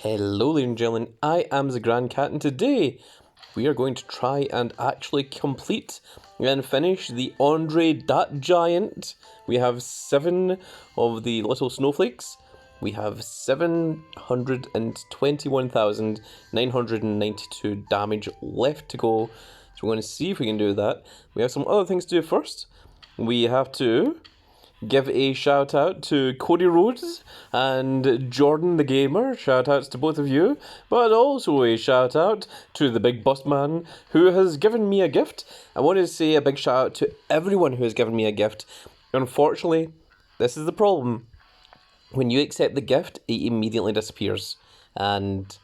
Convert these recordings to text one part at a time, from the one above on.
Hello ladies and gentlemen, I am the Grand Cat and today we are going to try and actually complete and finish the Andre Dat Giant. We have 7 of the little snowflakes. We have 721,992 damage left to go. So we're going to see if we can do that. We have some other things to do first. We have to give a shout out to Cody Rhodes and Jordan the Gamer. Shout outs to both of you. But also a shout out to the Big Boss Man who has given me a gift. I want to say a big shout out to everyone who has given me a gift. Unfortunately, this is the problem. When you accept the gift, it immediately disappears. And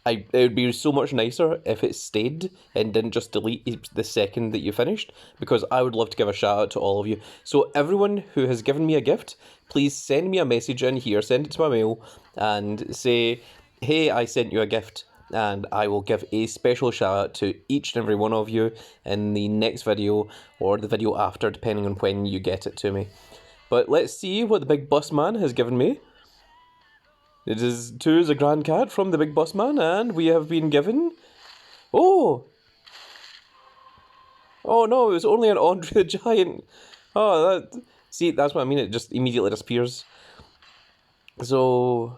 it would be so much nicer if it stayed and didn't just delete the second that you finished, because I would love to give a shout out to all of you. So everyone who has given me a gift, please send me a message in here, send it to my mail, and say, hey, I sent you a gift, and I will give a special shout out to each and every one of you in the next video, or the video after, depending on when you get it to me. But let's see what the Big Boss Man has given me. It is to the Grand Cat from the Big Boss Man, and we have been given... Oh no, it was only an Andre the Giant. See, that's what I mean, it just immediately disappears. So,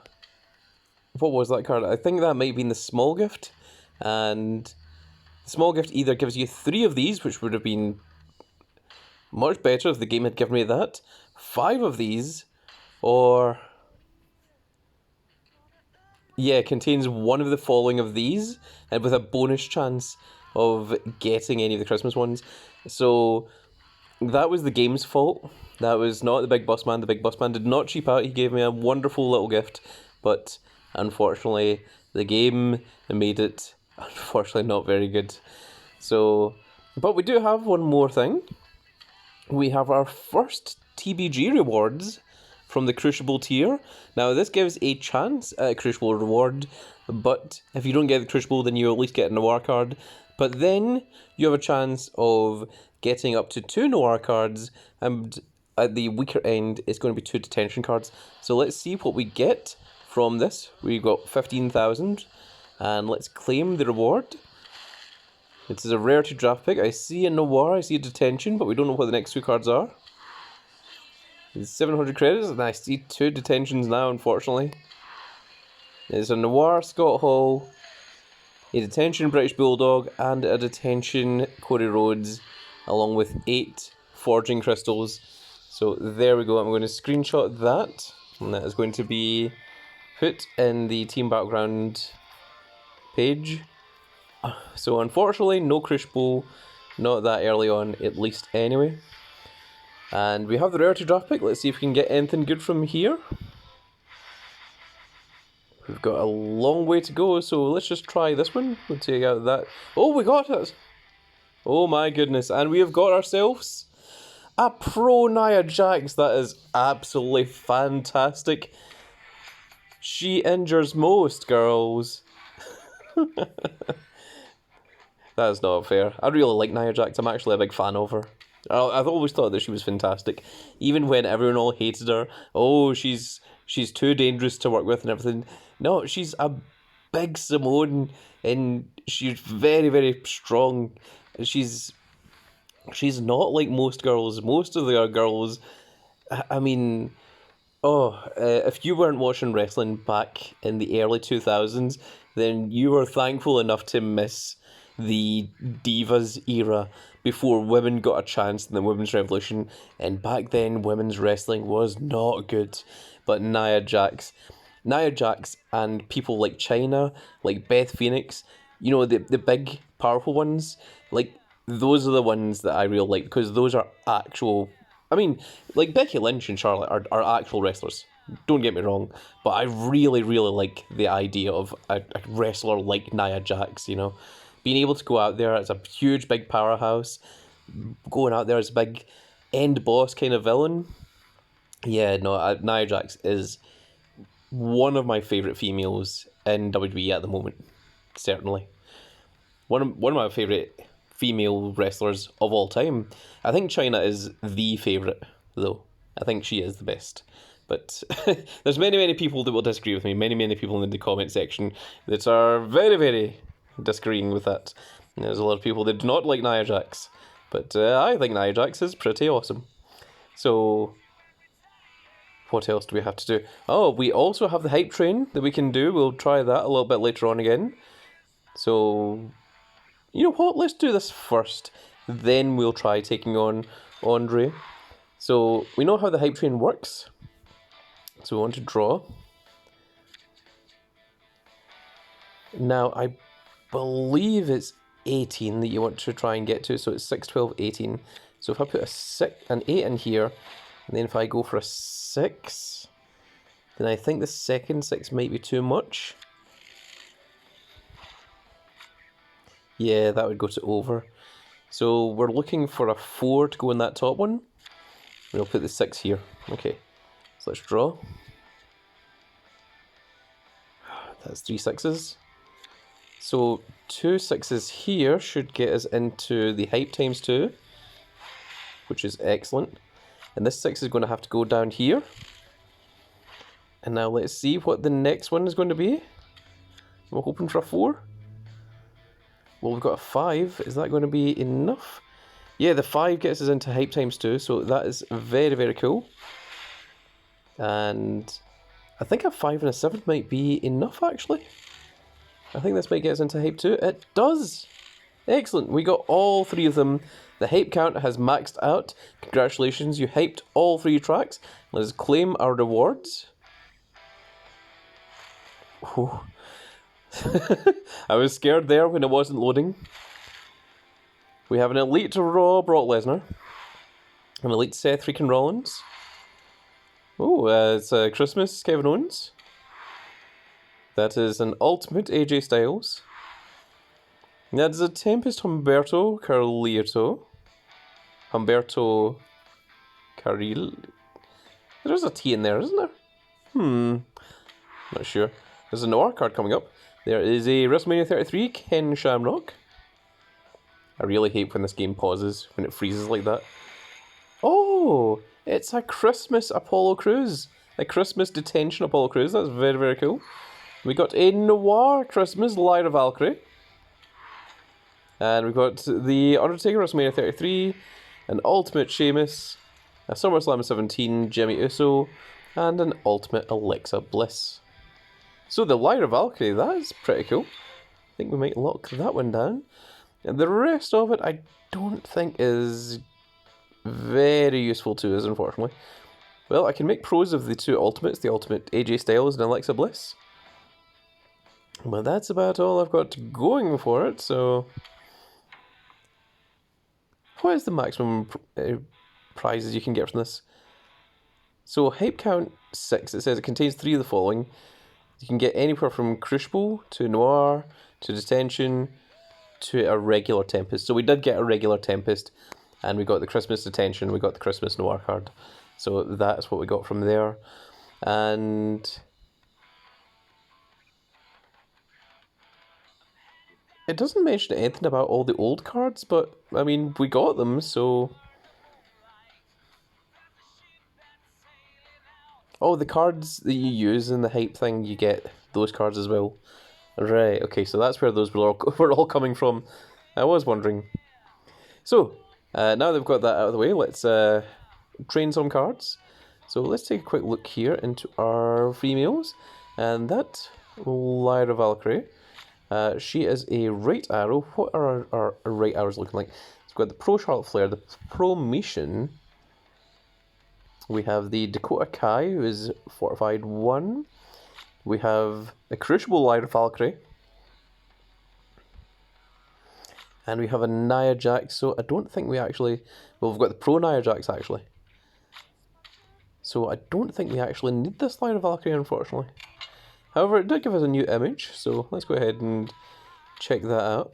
what was that card? I think that might have been the small gift, and the small gift either gives you 3 of these, which would have been much better if the game had given me that, 5 of these, or... yeah, contains one of the following of these, and with a bonus chance of getting any of the Christmas ones. So, that was the game's fault. That was not the Big Boss Man. The Big Boss Man did not cheap out. He gave me a wonderful little gift, but unfortunately, the game made it, unfortunately, not very good. So, but we do have one more thing. We have our first TBG rewards from the Crucible tier. Now, this gives a chance at a Crucible reward, but if you don't get the Crucible, then you at least get a Noir card. But then you have a chance of getting up to 2 Noir cards, and at the weaker end, it's going to be 2 detention cards. So let's see what we get from this. We got 15,000, and let's claim the reward. This is a rarity draft pick. I see a Noir, I see a detention, but we don't know what the next 2 cards are. 700 credits, and I see 2 detentions now, unfortunately. There's a Noir Scott Hall, a detention British Bulldog, and a detention Cody Rhodes, along with 8 forging crystals. So there we go, I'm going to screenshot that, and that is going to be put in the Team Battleground page. So unfortunately, no Crucible, not that early on, at least anyway. And we have the rarity draft pick. Let's see if we can get anything good from here. We've got a long way to go, so let's just try this one. We'll take out that. Oh, we got it! Oh my goodness. And we have got ourselves a Pro Nia Jax. That is absolutely fantastic. She injures most, girls. That is not fair. I really like Nia Jax. I'm actually a big fan of her. I've always thought that she was fantastic, even when everyone all hated her. Oh, she's too dangerous to work with and everything. No, she's a big Samoan, and she's very, very strong. She's not like most girls. Most of the girls, I mean, if you weren't watching wrestling back in the early 2000s, then you were thankful enough to miss the Divas era, before women got a chance in the women's revolution, and back then women's wrestling was not good. But Nia Jax and people like Chyna, like Beth Phoenix, you know, the big powerful ones, like those are the ones that I really like, because those are actual, I mean, like Becky Lynch and Charlotte are actual wrestlers, don't get me wrong, but I really, really like the idea of a wrestler like Nia Jax, you know. Being able to go out there as a huge, big powerhouse, going out there as a big end boss kind of villain. Yeah, no, Nia Jax is one of my favourite females in WWE at the moment, certainly. One of my favourite female wrestlers of all time. I think Chyna is the favourite, though. I think she is the best. But there's many people that will disagree with me. Many people in the comment section that are very disagreeing with that. And there's a lot of people that do not like Nia Jax. But I think Nia Jax is pretty awesome. So, what else do we have to do? Oh, we also have the hype train that we can do. We'll try that a little bit later on again. So, you know what? Let's do this first. Then we'll try taking on Andre. So, we know how the hype train works. So we want to draw. Now, I believe it's 18 that you want to try and get to. So it's 6, 12, 18. So if I put an 8 in here, and then if I go for a 6, then I think the second 6 might be too much. Yeah, that would go to over. So we're looking for a 4 to go in that top one. We'll put the 6 here. Okay. So let's draw. That's 3 6s. So 2 6s here should get us into the hype times 2, which is excellent. And this 6 is going to have to go down here. And now let's see what the next one is going to be. We're hoping for a 4. Well, we've got a 5. Is that going to be enough? Yeah, the 5 gets us into hype times 2, so that is very cool. And I think a 5 and a 7 might be enough, actually. I think this might get us into hype 2. It does! Excellent, we got all 3 of them. The hype count has maxed out. Congratulations, you hyped all 3 tracks. Let's claim our rewards. Oh. I was scared there when it wasn't loading. We have an Elite Raw Brock Lesnar. An Elite Seth freaking Rollins. Oh, it's Christmas Kevin Owens. That is an Ultimate AJ Styles. That is a Tempest Humberto Carlito. Humberto Carril. There's a T in there, isn't there? Not sure. There's a Noir card coming up. There is a WrestleMania 33 Ken Shamrock. I really hate when this game pauses, when it freezes like that. Oh, it's a Christmas Apollo Crews. A Christmas Detention Apollo Crews. That's very cool. We got a Noir Christmas Lyra Valkyrie. And we've got the Undertaker WrestleMania 33, an Ultimate Sheamus, a SummerSlam 17 Jimmy Uso, and an Ultimate Alexa Bliss. So the Lyra Valkyrie, that is pretty cool. I think we might lock that one down. And the rest of it, I don't think is very useful to us, unfortunately. Well, I can make pros of the 2 Ultimates, the Ultimate AJ Styles and Alexa Bliss. But that's about all I've got going for it, so... What is the maximum prizes you can get from this? So, hype count 6, it says it contains 3 of the following. You can get anywhere from Crucible to Noir to Detention to a regular Tempest. So we did get a regular Tempest, and we got the Christmas Detention, we got the Christmas Noir card. So that's what we got from there. And it doesn't mention anything about all the old cards, but I mean, we got them, so... Oh, the cards that you use in the hype thing, you get those cards as well. Right, okay, so that's where those were all coming from. I was wondering. So, now that we've got that out of the way, let's train some cards. So let's take a quick look here into our free meals. And that Lyra Valkyrie, she is a right arrow. What are our right arrows looking like? So we've got the Pro Charlotte Flair, the Pro Mission. We have the Dakota Kai, who is Fortified 1. We have a Crucible Lyra Valkyrie. And we have a Nia Jax, so I don't think we actually... Well, we've got the Pro Nia Jax, actually. So I don't think we actually need this Lyra Valkyrie, unfortunately. However, it did give us a new image, so let's go ahead and check that out.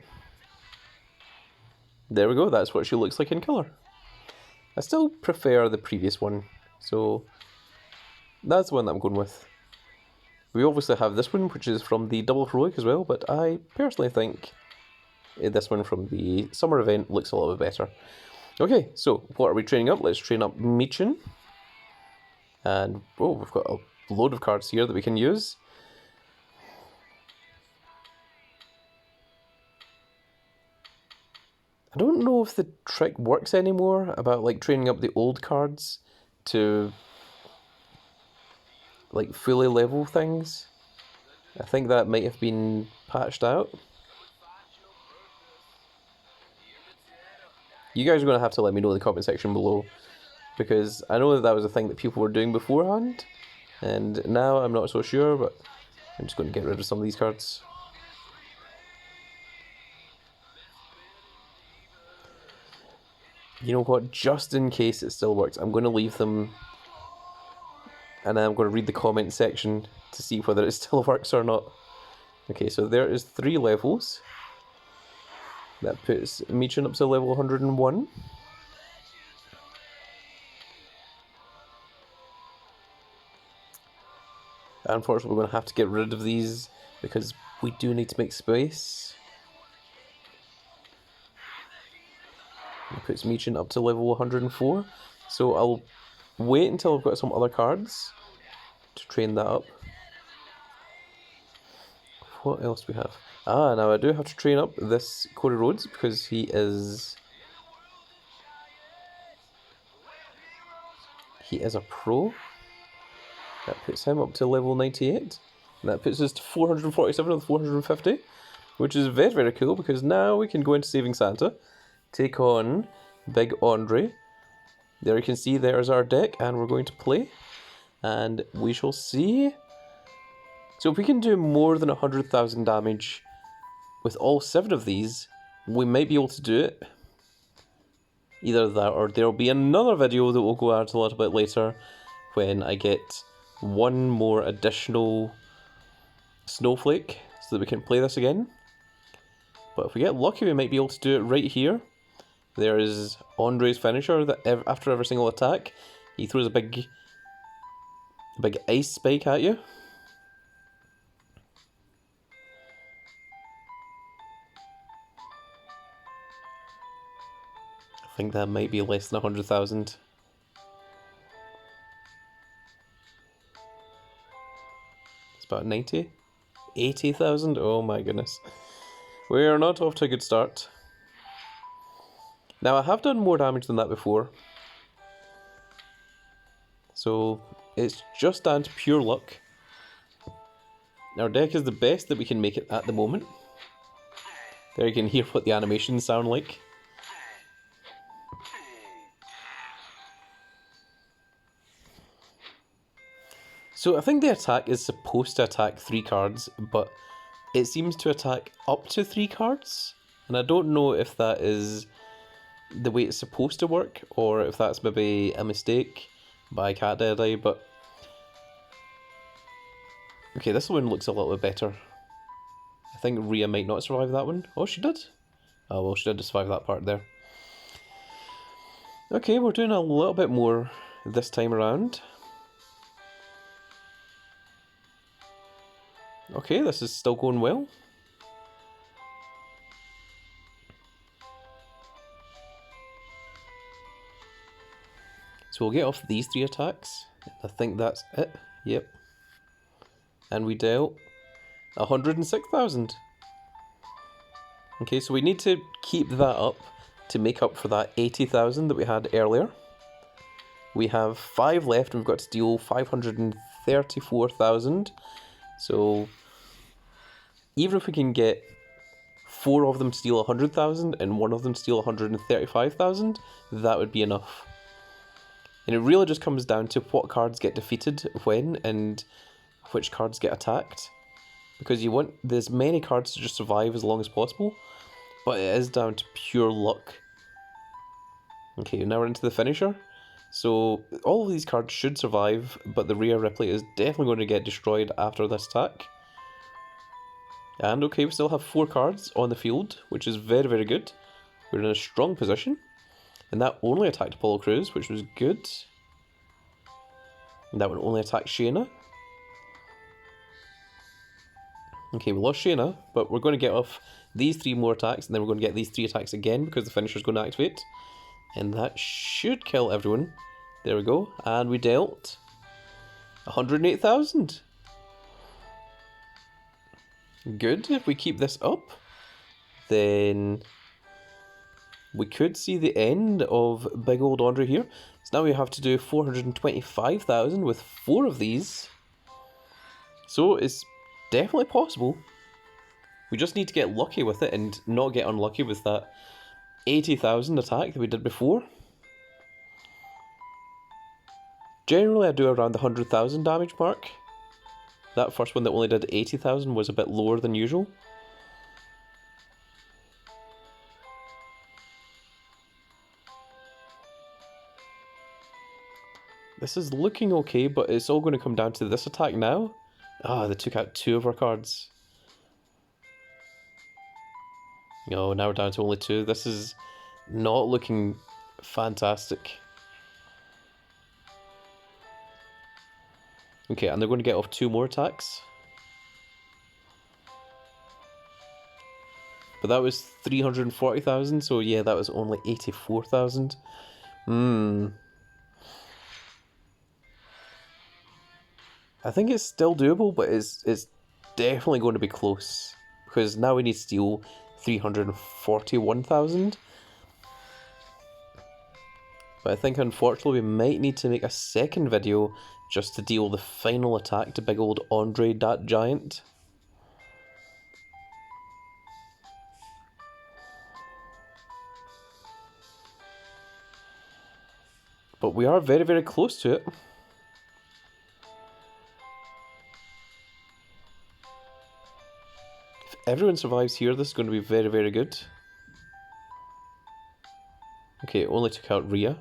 There we go, that's what she looks like in colour. I still prefer the previous one, so that's the one that I'm going with. We obviously have this one, which is from the Double Heroic as well, but I personally think this one from the summer event looks a little bit better. Okay, so what are we training up? Let's train up Michin. And, oh, we've got a load of cards here that we can use. I don't know if the trick works anymore about like training up the old cards to like fully level things. I think that might have been patched out. You guys are going to have to let me know in the comment section below, because I know that that was a thing that people were doing beforehand, and now I'm not so sure, but I'm just going to get rid of some of these cards. You know what, just in case it still works, I'm going to leave them, and then I'm going to read the comment section to see whether it still works or not. Okay, so there is 3 levels. That puts Michin up to level 101. Unfortunately, we're going to have to get rid of these because we do need to make space. It puts Michin up to level 104. So I'll wait until I've got some other cards to train that up. What else do we have? Ah, now I do have to train up this Cody Rhodes because he is a pro. That puts him up to level 98. And that puts us to 447 of the 450, which is very, very cool because now we can go into Saving Santa, take on Big Andre. There you can see there's our deck, and we're going to play, and we shall see. So if we can do more than 100,000 damage with all 7 of these, we might be able to do it. Either that, or there'll be another video that we'll go out a little bit later when I get one more additional snowflake so that we can play this again. But if we get lucky, we might be able to do it right here. There is Andre's finisher that after every single attack, he throws a big ice spike at you. I think that might be less than 100,000. It's about 90? 80,000? Oh my goodness. We are not off to a good start. Now I have done more damage than that before. So it's just down to pure luck. Our deck is the best that we can make it at the moment. There you can hear what the animations sound like. So I think the attack is supposed to attack 3 cards, but it seems to attack up to 3 cards. And I don't know if that is the way it's supposed to work, or if that's maybe a mistake by Cat Deadeye, but... Okay, this one looks a little bit better. I think Rhea might not survive that one. Oh, she did? Oh, well, she did survive that part there. Okay, we're doing a little bit more this time around. Okay, this is still going well. So we'll get off these 3 attacks. I think that's it. Yep. And we dealt 106,000. Okay, so we need to keep that up to make up for that 80,000 that we had earlier. We have 5 left and we've got to deal 534,000. So even if we can get 4 of them to steal 100,000 and 1 of them to steal 135,000, that would be enough. And it really just comes down to what cards get defeated when and which cards get attacked. Because you want as many cards to just survive as long as possible, but it is down to pure luck. Okay, now we're into the finisher. So all of these cards should survive, but the Rhea Ripley is definitely going to get destroyed after this attack. And okay, we still have 4 cards on the field, which is very, very good. We're in a strong position. And that only attacked Apollo Crews, which was good. And that one only attacked Shayna. Okay, we lost Shayna, but we're going to get off these 3 more attacks, and then we're going to get these 3 attacks again because the finisher's going to activate. And that should kill everyone. There we go. And we dealt 108,000. Good. If we keep this up, then we could see the end of big old Andre here. So now we have to do 425,000 with 4 of these. So it's definitely possible. We just need to get lucky with it and not get unlucky with that 80,000 attack that we did before. Generally I do around the 100,000 damage mark. That first one that only did 80,000 was a bit lower than usual. This is looking okay, but it's all going to come down to this attack now. Ah, they took out 2 of our cards. No, now we're down to only 2. This is not looking fantastic. Okay, and they're going to get off 2 more attacks. But that was 340,000, so yeah, that was only 84,000. I think it's still doable, but it's definitely going to be close. Because now we need to steal 341,000. But I think unfortunately we might need to make a second video just to deal the final attack to big old Andre that Giant. But we are very, very close to it. If everyone survives here, this is going to be very, very good. Okay, it only took out Rhea.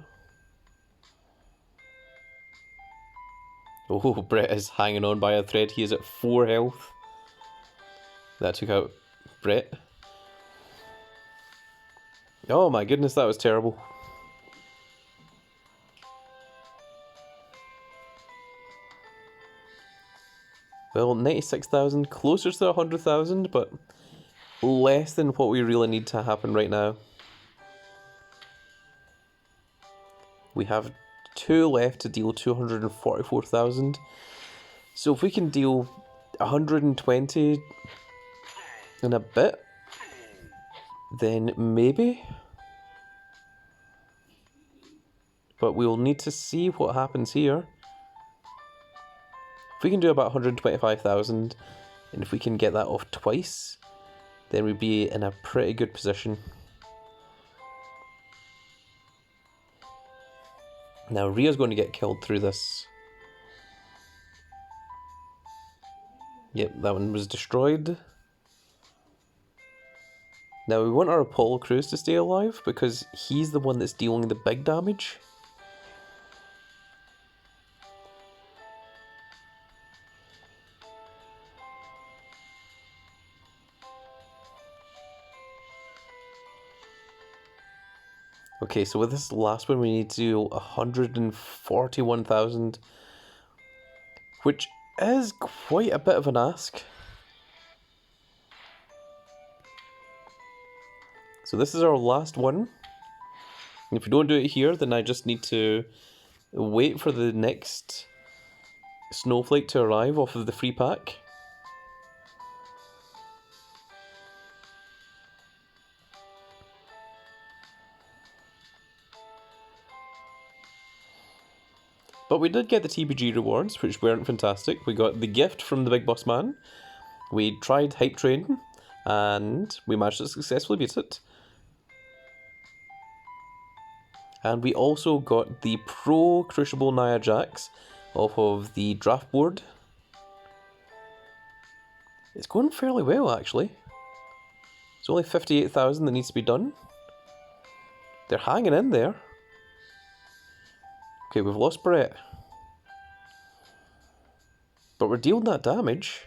Oh, Brett is hanging on by a thread. He is at 4 health. That took out Brett. Oh my goodness, that was terrible. Well, 96,000, closer to 100,000, but less than what we really need to happen right now. We have 2 left to deal 244,000. So if we can deal 120 in a bit, then maybe. But we'll need to see what happens here. If we can do about 125,000, and if we can get that off twice, then we'd be in a pretty good position. Now Rhea's going to get killed through this. Yep, that one was destroyed. Now we want our Apollo Crews to stay alive because he's the one that's dealing the big damage. Okay, so with this last one we need to do 141,000, which is quite a bit of an ask. So this is our last one. And if we don't do it here, then I just need to wait for the next snowflake to arrive off of the free pack. But we did get the TBG rewards, which weren't fantastic. We got the gift from the Big Boss Man. We tried Hype Train, and we managed to successfully beat it. And we also got the Pro Crucible Nia Jax off of the draft board. It's going fairly well, actually. It's only 58,000 that needs to be done. They're hanging in there. Okay, we've lost Brett. But we're dealing that damage.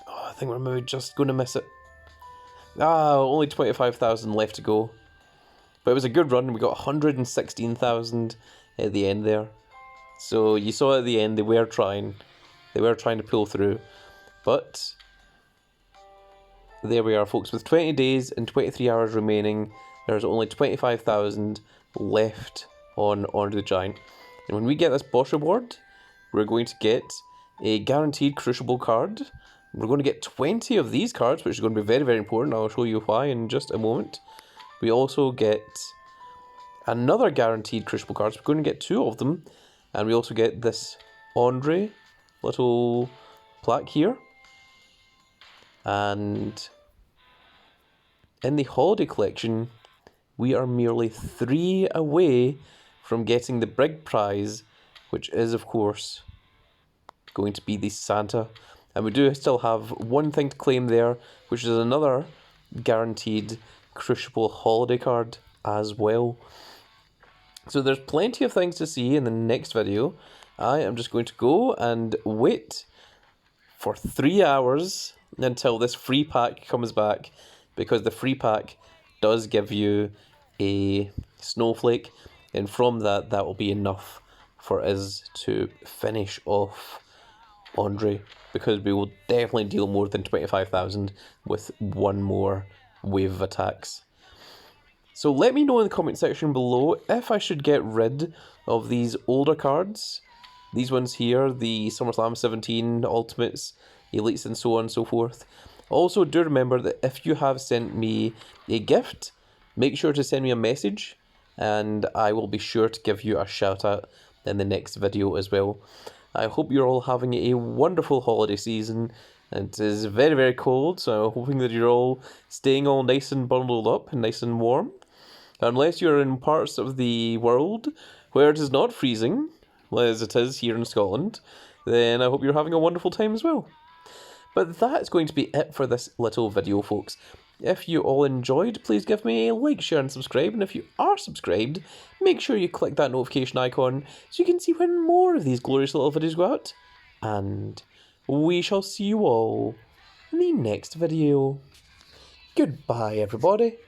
Oh, I think we're maybe just going to miss it. Ah, only 25,000 left to go. But it was a good run. We got 116,000 at the end there. So you saw at the end they were trying. They were trying to pull through. But there we are, folks. With 20 days and 23 hours remaining, there's only 25,000 left on Andre the Giant. And when we get this boss reward, we're going to get a guaranteed Crucible card. We're going to get 20 of these cards, which is going to be very, very important. I'll show you why in just a moment. We also get another guaranteed Crucible card. So we're going to get 2 of them. And we also get this Andre little plaque here. And in the holiday collection, we are merely 3 away from getting the big prize, which is, of course, going to be the Santa. And we do still have one thing to claim there, which is another guaranteed Crucible holiday card as well. So there's plenty of things to see in the next video. I am just going to go and wait for 3 hours until this free pack comes back, because the free pack does give you a snowflake, and from that will be enough for us to finish off Andre, because we will definitely deal more than 25,000 with one more wave of attacks. So let me know in the comment section below if I should get rid of these older cards. These ones here, the SummerSlam 17 Ultimates, Elites, and so on and so forth. Also, do remember that if you have sent me a gift, make sure to send me a message, and I will be sure to give you a shout out in the next video as well. I hope you're all having a wonderful holiday season. It is very, very cold, so I'm hoping that you're all staying all nice and bundled up and nice and warm. Unless you're in parts of the world where it is not freezing, as it is here in Scotland, then I hope you're having a wonderful time as well. But that's going to be it for this little video, folks. If you all enjoyed, please give me a like, share and subscribe. And if you are subscribed, make sure you click that notification icon so you can see when more of these glorious little videos go out. And we shall see you all in the next video. Goodbye, everybody.